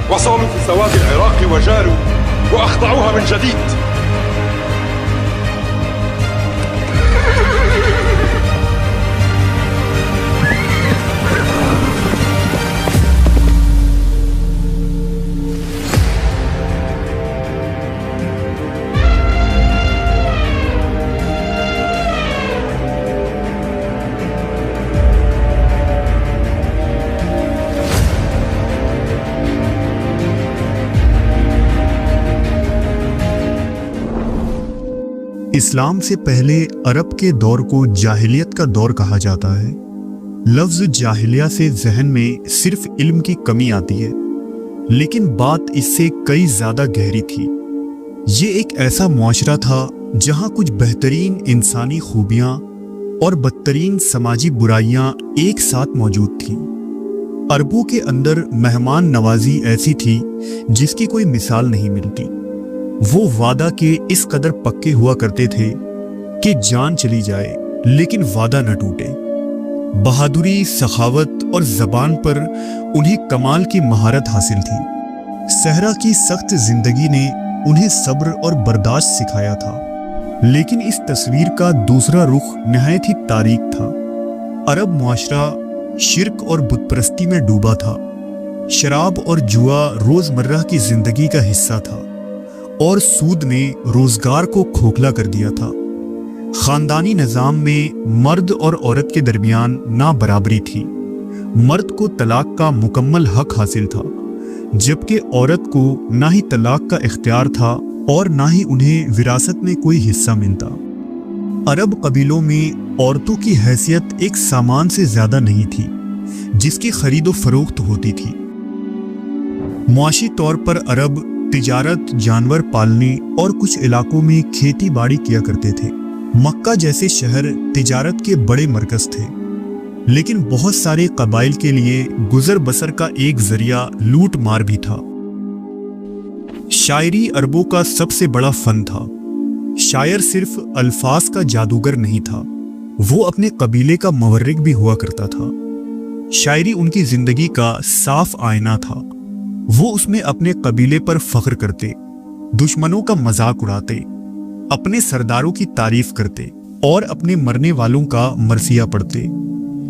وصالوا في سواد العراق وجالوا وأخضعوها من جديد. اسلام سے پہلے عرب کے دور کو جاہلیت کا دور کہا جاتا ہے۔ لفظ جاہلیہ سے ذہن میں صرف علم کی کمی آتی ہے، لیکن بات اس سے کئی زیادہ گہری تھی۔ یہ ایک ایسا معاشرہ تھا جہاں کچھ بہترین انسانی خوبیاں اور بدترین سماجی برائیاں ایک ساتھ موجود تھیں۔ عربوں کے اندر مہمان نوازی ایسی تھی جس کی کوئی مثال نہیں ملتی۔ وہ وعدہ کے اس قدر پکے ہوا کرتے تھے کہ جان چلی جائے لیکن وعدہ نہ ٹوٹے۔ بہادری، سخاوت اور زبان پر انہیں کمال کی مہارت حاصل تھی۔ صحرا کی سخت زندگی نے انہیں صبر اور برداشت سکھایا تھا، لیکن اس تصویر کا دوسرا رخ نہایت ہی تاریک تھا۔ عرب معاشرہ شرک اور بت پرستی میں ڈوبا تھا۔ شراب اور جوا روزمرہ کی زندگی کا حصہ تھا، اور سود نے روزگار کو کھوکھلا کر دیا تھا۔ خاندانی نظام میں مرد اور عورت کے درمیان نابرابری تھی۔ مرد کو طلاق کا مکمل حق حاصل تھا، جبکہ عورت کو نہ ہی طلاق کا اختیار تھا اور نہ ہی انہیں وراثت میں کوئی حصہ ملتا۔ عرب قبیلوں میں عورتوں کی حیثیت ایک سامان سے زیادہ نہیں تھی جس کی خرید و فروخت ہوتی تھی۔ معاشی طور پر عرب تجارت، جانور پالنے اور کچھ علاقوں میں کھیتی باڑی کیا کرتے تھے۔ مکہ جیسے شہر تجارت کے بڑے مرکز تھے، لیکن بہت سارے قبائل کے لیے گزر بسر کا ایک ذریعہ لوٹ مار بھی تھا۔ شاعری عربوں کا سب سے بڑا فن تھا۔ شاعر صرف الفاظ کا جادوگر نہیں تھا، وہ اپنے قبیلے کا مورخ بھی ہوا کرتا تھا۔ شاعری ان کی زندگی کا صاف آئینہ تھا۔ وہ اس میں اپنے قبیلے پر فخر کرتے، دشمنوں کا مذاق اڑاتے، اپنے سرداروں کی تعریف کرتے اور اپنے مرنے والوں کا مرثیہ پڑھتے۔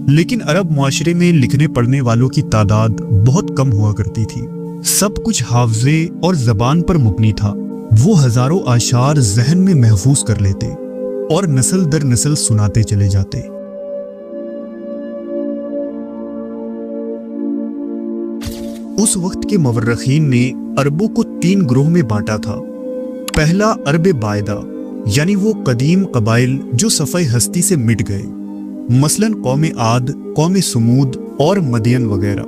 لیکن عرب معاشرے میں لکھنے پڑھنے والوں کی تعداد بہت کم ہوا کرتی تھی۔ سب کچھ حافظے اور زبان پر مبنی تھا۔ وہ ہزاروں اشعار ذہن میں محفوظ کر لیتے اور نسل در نسل سناتے چلے جاتے۔ اس وقت کے مورخین نے عربوں کو 3 گروہ میں بانٹا تھا۔ پہلا عرب بائدہ، یعنی وہ قدیم قبائل جو صفحہ ہستی سے مٹ گئے، مثلا قوم عاد، قوم سمود اور مدین وغیرہ۔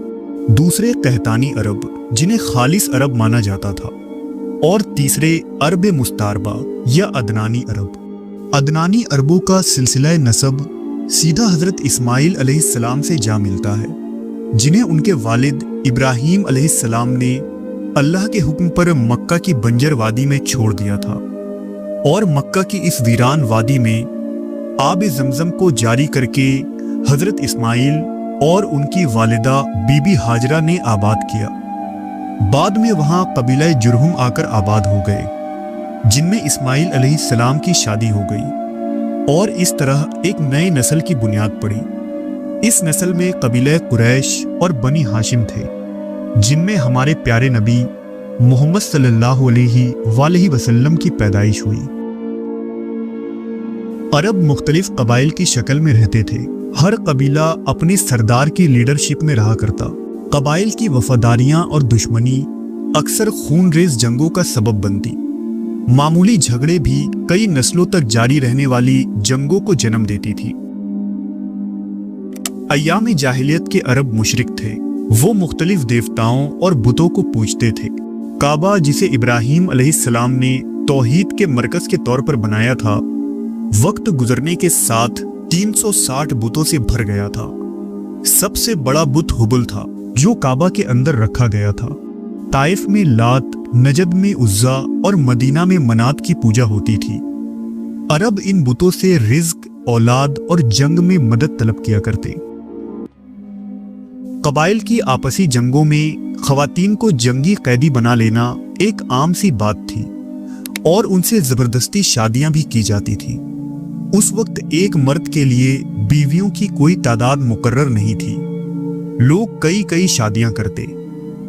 دوسرے قحطانی عرب، جنہیں خالص عرب مانا جاتا تھا، اور تیسرے عرب مستعربہ یا عدنانی عرب۔ عدنانی عربوں کا سلسلہ نسب سیدھا حضرت اسماعیل علیہ السلام سے جا ملتا ہے، جنہیں ان کے والد ابراہیم علیہ السلام نے اللہ کے حکم پر مکہ کی بنجر وادی میں چھوڑ دیا تھا، اور مکہ کی اس ویران وادی میں آب زمزم کو جاری کر کے حضرت اسماعیل اور ان کی والدہ بی بی ہاجرہ نے آباد کیا۔ بعد میں وہاں قبیلہ جرہم آ کر آباد ہو گئے، جن میں اسماعیل علیہ السلام کی شادی ہو گئی، اور اس طرح ایک نئے نسل کی بنیاد پڑی۔ اس نسل میں قبیلہ قریش اور بنی ہاشم تھے، جن میں ہمارے پیارے نبی محمد صلی اللہ علیہ وآلہ وسلم کی پیدائش ہوئی۔ عرب مختلف قبائل کی شکل میں رہتے تھے۔ ہر قبیلہ اپنے سردار کی لیڈرشپ میں رہا کرتا۔ قبائل کی وفاداریاں اور دشمنی اکثر خون ریز جنگوں کا سبب بنتی۔ معمولی جھگڑے بھی کئی نسلوں تک جاری رہنے والی جنگوں کو جنم دیتی تھی۔ ایام جاہلیت کے عرب مشرک تھے۔ وہ مختلف دیوتاؤں اور بتوں کو پوجتے تھے۔ کعبہ، جسے ابراہیم علیہ السلام نے توحید کے مرکز کے طور پر بنایا تھا، وقت گزرنے کے ساتھ 360 بتوں سے بھر گیا تھا۔ سب سے بڑا بت ہبل تھا، جو کعبہ کے اندر رکھا گیا تھا۔ طائف میں لات، نجد میں عزا اور مدینہ میں منات کی پوجا ہوتی تھی۔ عرب ان بتوں سے رزق، اولاد اور جنگ میں مدد طلب کیا کرتے۔ قبائل کی آپسی جنگوں میں خواتین کو جنگی قیدی بنا لینا ایک عام سی بات تھی اور ان سے زبردستی شادیاں بھی کی جاتی تھی۔ اس وقت ایک مرد کے لیے بیویوں کی کوئی تعداد مقرر نہیں تھی۔ لوگ کئی شادیاں کرتے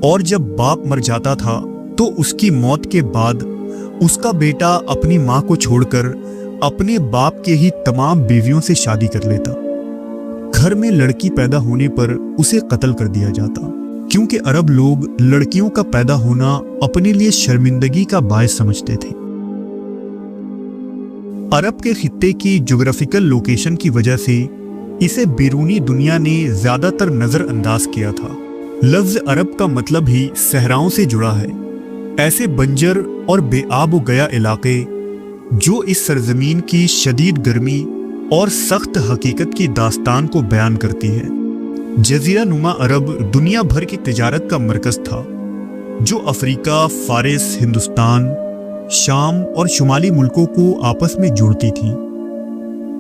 اور جب باپ مر جاتا تھا تو اس کی موت کے بعد اس کا بیٹا اپنی ماں کو چھوڑ کر اپنے باپ کے ہی تمام بیویوں سے شادی کر لیتا۔ گھر میں لڑکی پیدا ہونے پر اسے قتل کر دیا جاتا، کیونکہ عرب لوگ لڑکیوں کا پیدا ہونا اپنے لیے شرمندگی کا باعث سمجھتے تھے۔ عرب کے خطے کی جغرافیکل لوکیشن کی وجہ سے اسے بیرونی دنیا نے زیادہ تر نظر انداز کیا تھا۔ لفظ عرب کا مطلب ہی صحراؤں سے جڑا ہے، ایسے بنجر اور بے آب و گیا علاقے جو اس سرزمین کی شدید گرمی اور سخت حقیقت کی داستان کو بیان کرتی ہے۔ جزیرہ نما عرب دنیا بھر کی تجارت کا مرکز تھا، جو افریقہ، فارس، ہندوستان، شام اور شمالی ملکوں کو آپس میں جوڑتی تھی۔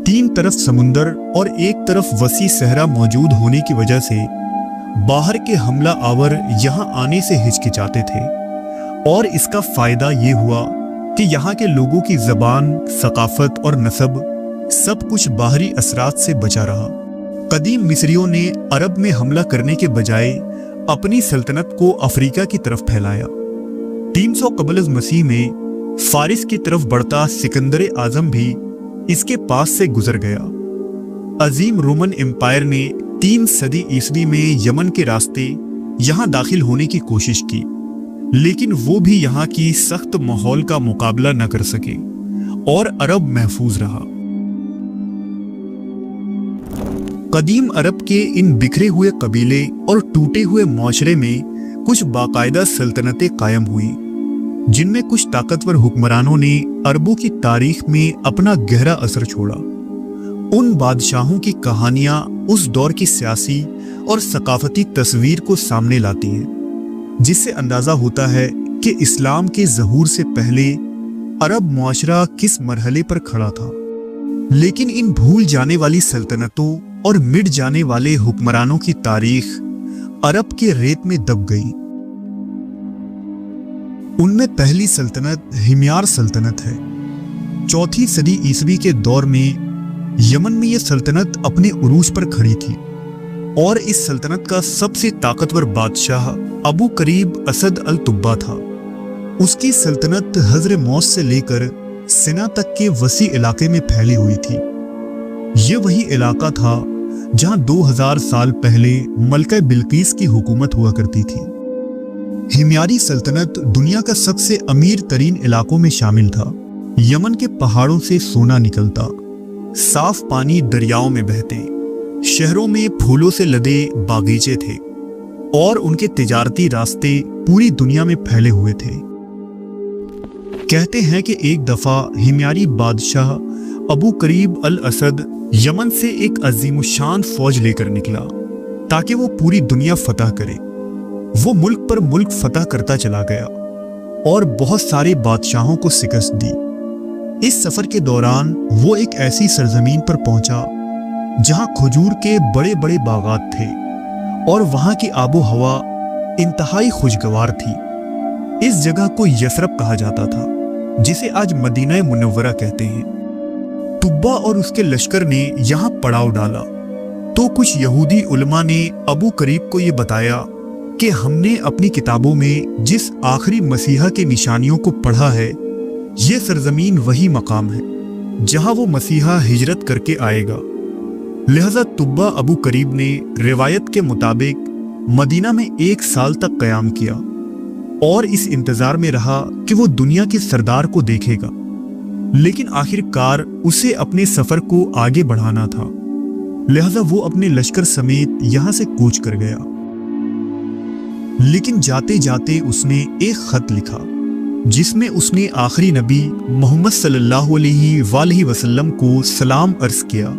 تین طرف سمندر اور ایک طرف وسیع صحرا موجود ہونے کی وجہ سے باہر کے حملہ آور یہاں آنے سے ہچکچاتے تھے، اور اس کا فائدہ یہ ہوا کہ یہاں کے لوگوں کی زبان، ثقافت اور نسب سب کچھ باہری اثرات سے بچا رہا۔ قدیم مصریوں نے عرب میں حملہ کرنے کے بجائے اپنی سلطنت کو افریقہ کی طرف پھیلایا۔ 300 قبل از مسیح میں فارس کی طرف بڑھتا سکندر اعظم بھی اس کے پاس سے گزر گیا۔ عظیم رومن امپائر نے 3 صدی عیسوی میں یمن کے راستے یہاں داخل ہونے کی کوشش کی، لیکن وہ بھی یہاں کی سخت ماحول کا مقابلہ نہ کر سکے اور عرب محفوظ رہا۔ قدیم عرب کے ان بکھرے ہوئے قبیلے اور ٹوٹے ہوئے معاشرے میں کچھ باقاعدہ سلطنتیں قائم ہوئی، جن میں کچھ طاقتور حکمرانوں نے عربوں کی تاریخ میں اپنا گہرا اثر چھوڑا۔ ان بادشاہوں کی کہانیاں اس دور کی سیاسی اور ثقافتی تصویر کو سامنے لاتی ہیں، جس سے اندازہ ہوتا ہے کہ اسلام کے ظہور سے پہلے عرب معاشرہ کس مرحلے پر کھڑا تھا۔ لیکن ان بھول جانے والی سلطنتوں اور مٹ جانے والے حکمرانوں کی تاریخ عرب کے ریت میں دب گئی۔ ان میں پہلی سلطنت ہمیار سلطنت ہے۔ 4 صدی عیسوی کے دور میں یمن میں یہ سلطنت اپنے عروج پر کھڑی تھی، اور اس سلطنت کا سب سے طاقتور بادشاہ ابو قریب اسد التبا تھا۔ اس کی سلطنت حضر موت سے لے کر سنا تک کے وسیع علاقے میں پھیلی ہوئی تھی۔ یہ وہی علاقہ تھا جہاں 2000 سال پہلے ملکہ بلقیس کی حکومت ہوا کرتی تھی۔ ہمیاری سلطنت دنیا کا سب سے امیر ترین علاقوں میں شامل تھا۔ یمن کے پہاڑوں سے سونا نکلتا، صاف پانی دریاؤں میں بہتے، شہروں میں پھولوں سے لدے باغیچے تھے، اور ان کے تجارتی راستے پوری دنیا میں پھیلے ہوئے تھے۔ کہتے ہیں کہ ایک دفعہ ہمیاری بادشاہ ابو قریب الاسد یمن سے ایک عظیم الشان فوج لے کر نکلا تاکہ وہ پوری دنیا فتح کرے۔ وہ ملک پر ملک فتح کرتا چلا گیا اور بہت سارے بادشاہوں کو شکست دی۔ اس سفر کے دوران وہ ایک ایسی سرزمین پر پہنچا جہاں کھجور کے بڑے بڑے باغات تھے اور وہاں کی آب و ہوا انتہائی خوشگوار تھی۔ اس جگہ کو یثرب کہا جاتا تھا، جسے آج مدینہ منورہ کہتے ہیں۔ طبا اور اس کے لشکر نے یہاں پڑاؤ ڈالا تو کچھ یہودی علماء نے ابو قریب کو یہ بتایا کہ ہم نے اپنی کتابوں میں جس آخری مسیحا کے نشانیوں کو پڑھا ہے، یہ سرزمین وہی مقام ہے جہاں وہ مسیحا ہجرت کر کے آئے گا۔ لہذا طبا ابو قریب نے روایت کے مطابق مدینہ میں 1 سال تک قیام کیا اور اس انتظار میں رہا کہ وہ دنیا کے سردار کو دیکھے گا، لیکن آخر کار اسے اپنے سفر کو آگے بڑھانا تھا، لہذا وہ اپنے لشکر سمیت یہاں سے کوچ کر گیا۔ لیکن جاتے جاتے اس نے ایک خط لکھا جس میں اس نے آخری نبی محمد صلی اللہ علیہ وآلہ وسلم کو سلام عرض کیا،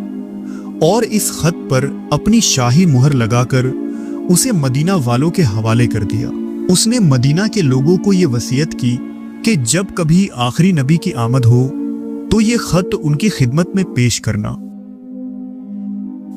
اور اس خط پر اپنی شاہی مہر لگا کر اسے مدینہ والوں کے حوالے کر دیا۔ اس نے مدینہ کے لوگوں کو یہ وصیت کی کہ جب کبھی آخری نبی کی آمد ہو تو یہ خط ان کی خدمت میں پیش کرنا۔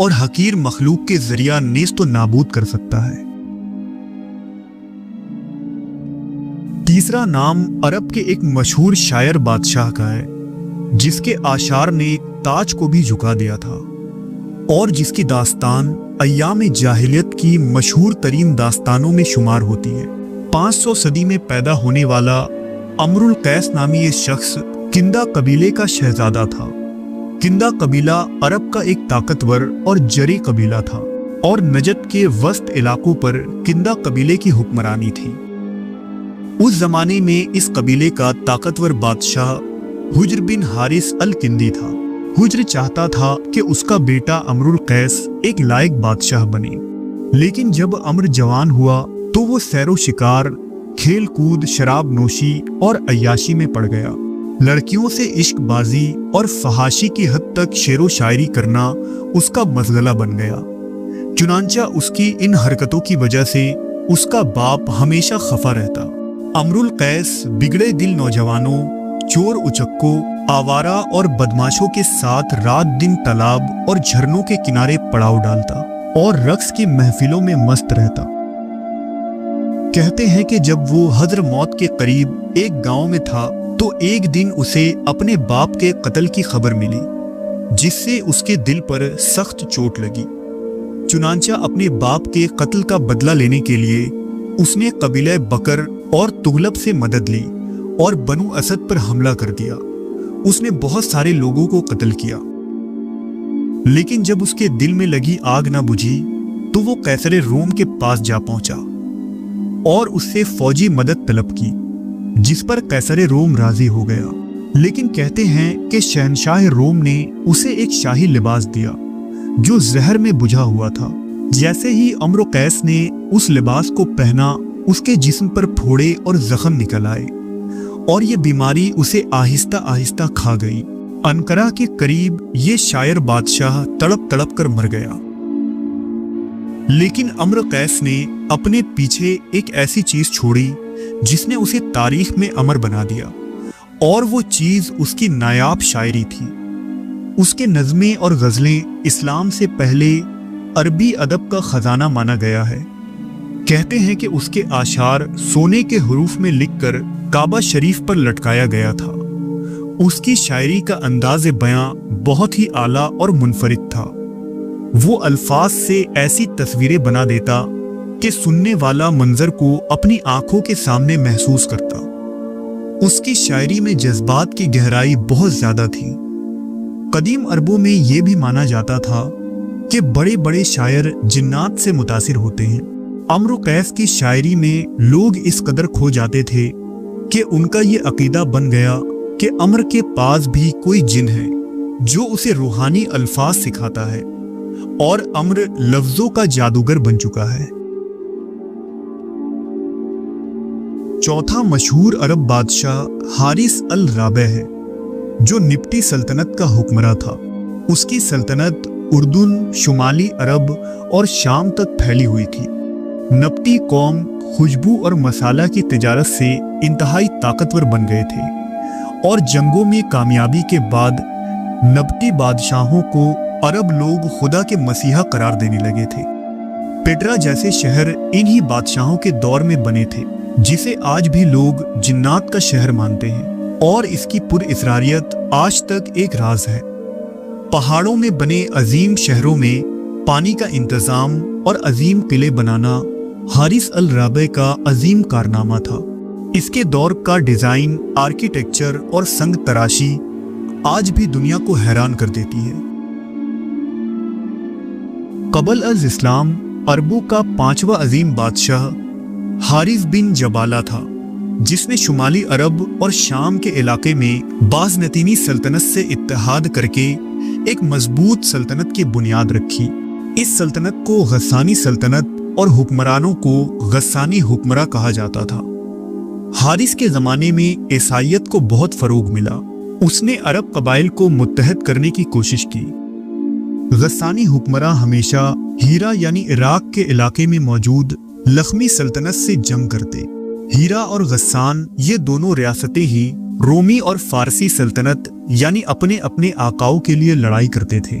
اور حقیر مخلوق کے ذریعہ نیست و نابود کر سکتا ہے۔ تیسرا نام عرب کے ایک مشہور شاعر بادشاہ کا ہے، جس کے اشعار نے تاج کو بھی جھکا دیا تھا اور جس کی داستان ایام جاہلیت کی مشہور ترین داستانوں میں شمار ہوتی ہے۔ 500 صدی میں پیدا ہونے والا امر القیس نامی یہ شخص کندہ قبیلے کا شہزادہ تھا۔ کندہ قبیلہ عرب کا ایک طاقتور اور جری قبیلہ تھا اور نجد کے وسط علاقوں پر کندہ قبیلے کی حکمرانی تھی۔ اس زمانے میں اس قبیلے کا طاقتور بادشاہ حجر بن حارث الکندی تھا۔ حجر چاہتا تھا کہ اس کا بیٹا امر القیس ایک لائق بادشاہ بنے، لیکن جب امر جوان ہوا تو وہ سیر و شکار، کھیل کود، شراب نوشی اور عیاشی میں پڑ گیا۔ لڑکیوں سے عشق بازی اور فحاشی کی حد تک شعر و شاعری کرنا اس کا مشغلہ بن گیا۔ چنانچہ اس کی ان حرکتوں کی وجہ سے اس کا باپ ہمیشہ خفا رہتا۔ امر القیس بگڑے دل نوجوانوں، چور اچکوں، آوارہ اور بدماشوں کے ساتھ رات دن تالاب اور جھرنوں کے کنارے پڑاؤ ڈالتا اور رقص کی محفلوں میں مست رہتا۔ کہتے ہیں کہ جب وہ حضر موت کے قریب ایک گاؤں میں تھا تو ایک دن اسے اپنے باپ کے قتل کی خبر ملی، جس سے اس کے دل پر سخت چوٹ لگی۔ چنانچہ اپنے باپ کے قتل کا بدلہ لینے کے لیے اس نے قبیلہ بکر اور تغلب سے مدد لی اور بنو اسد پر حملہ کر دیا۔ اس نے بہت سارے لوگوں کو قتل کیا، لیکن جب اس کے دل میں لگی آگ نہ بجھی تو وہ قیصر روم کے پاس جا پہنچا اور اس سے فوجی مدد طلب کی، جس پر قیصر روم راضی ہو گیا۔ لیکن کہتے ہیں کہ شہنشاہ روم نے اسے ایک شاہی لباس دیا جو زہر میں بجھا ہوا تھا۔ جیسے ہی امر قیس نے اس لباس کو پہنا، اس کے جسم پر پھوڑے اور زخم نکل آئے اور یہ بیماری اسے آہستہ آہستہ کھا گئی۔ انقرہ کے قریب یہ شاعر بادشاہ تڑپ تڑپ کر مر گیا۔ لیکن امر قیس نے اپنے پیچھے ایک ایسی چیز چھوڑی جس نے اسے تاریخ میں امر بنا دیا، اور وہ چیز اس کی نایاب شاعری تھی۔ اس کے نظمیں اور غزلیں اسلام سے پہلے عربی ادب کا خزانہ مانا گیا ہے۔ کہتے ہیں کہ اس کے اشعار سونے کے حروف میں لکھ کر کعبہ شریف پر لٹکایا گیا تھا۔ اس کی شاعری کا انداز بیاں بہت ہی اعلیٰ اور منفرد تھا۔ وہ الفاظ سے ایسی تصویریں بنا دیتا کہ سننے والا منظر کو اپنی آنکھوں کے سامنے محسوس کرتا۔ اس کی شاعری میں جذبات کی گہرائی بہت زیادہ تھی۔ قدیم عربوں میں یہ بھی مانا جاتا تھا کہ بڑے بڑے شاعر جنات سے متاثر ہوتے ہیں۔ امر قیس کی شاعری میں لوگ اس قدر کھو جاتے تھے کہ ان کا یہ عقیدہ بن گیا کہ امر کے پاس بھی کوئی جن ہے جو اسے روحانی الفاظ سکھاتا ہے، اور امر لفظوں کا جادوگر بن چکا ہے۔ چوتھا مشہور عرب بادشاہ حارث الرابع ہے، جو نپٹی سلطنت کا حکمراں تھا۔ اس کی سلطنت اردن، شمالی عرب اور شام تک پھیلی ہوئی تھی۔ نپٹی قوم خوشبو اور مسالہ کی تجارت سے انتہائی طاقتور بن گئے تھے، اور جنگوں میں کامیابی کے بعد نپٹی بادشاہوں کو عرب لوگ خدا کے مسیحا قرار دینے لگے تھے۔ پیٹرا جیسے شہر انہی بادشاہوں کے دور میں بنے تھے، جسے آج بھی لوگ جنات کا شہر مانتے ہیں، اور اس کی پر اسراریت آج تک ایک راز ہے۔ پہاڑوں میں بنے عظیم شہروں میں پانی کا انتظام اور عظیم قلعے بنانا حارث الرابع کا عظیم کارنامہ تھا۔ اس کے دور کا ڈیزائن، آرکیٹیکچر اور سنگ تراشی آج بھی دنیا کو حیران کر دیتی ہے۔ قبل از اسلام عربوں کا 5واں عظیم بادشاہ حارث بن جبالہ تھا، جس نے شمالی عرب اور شام کے علاقے میں بازنطینی سلطنت سے اتحاد کر کے ایک مضبوط سلطنت کی بنیاد رکھی۔ اس سلطنت کو غسانی سلطنت اور حکمرانوں کو غسانی حکمراں کہا جاتا تھا۔ حارث کے زمانے میں عیسائیت کو بہت فروغ ملا۔ اس نے عرب قبائل کو متحد کرنے کی کوشش کی۔ غسانی حکمراں ہمیشہ ہیرا یعنی عراق کے علاقے میں موجود لخمی سلطنت سے جنگ کرتے۔ ہیرا اور غسان یہ دونوں ریاستیں ہی رومی اور فارسی سلطنت یعنی اپنے اپنے آقاؤں کے لیے لڑائی کرتے تھے۔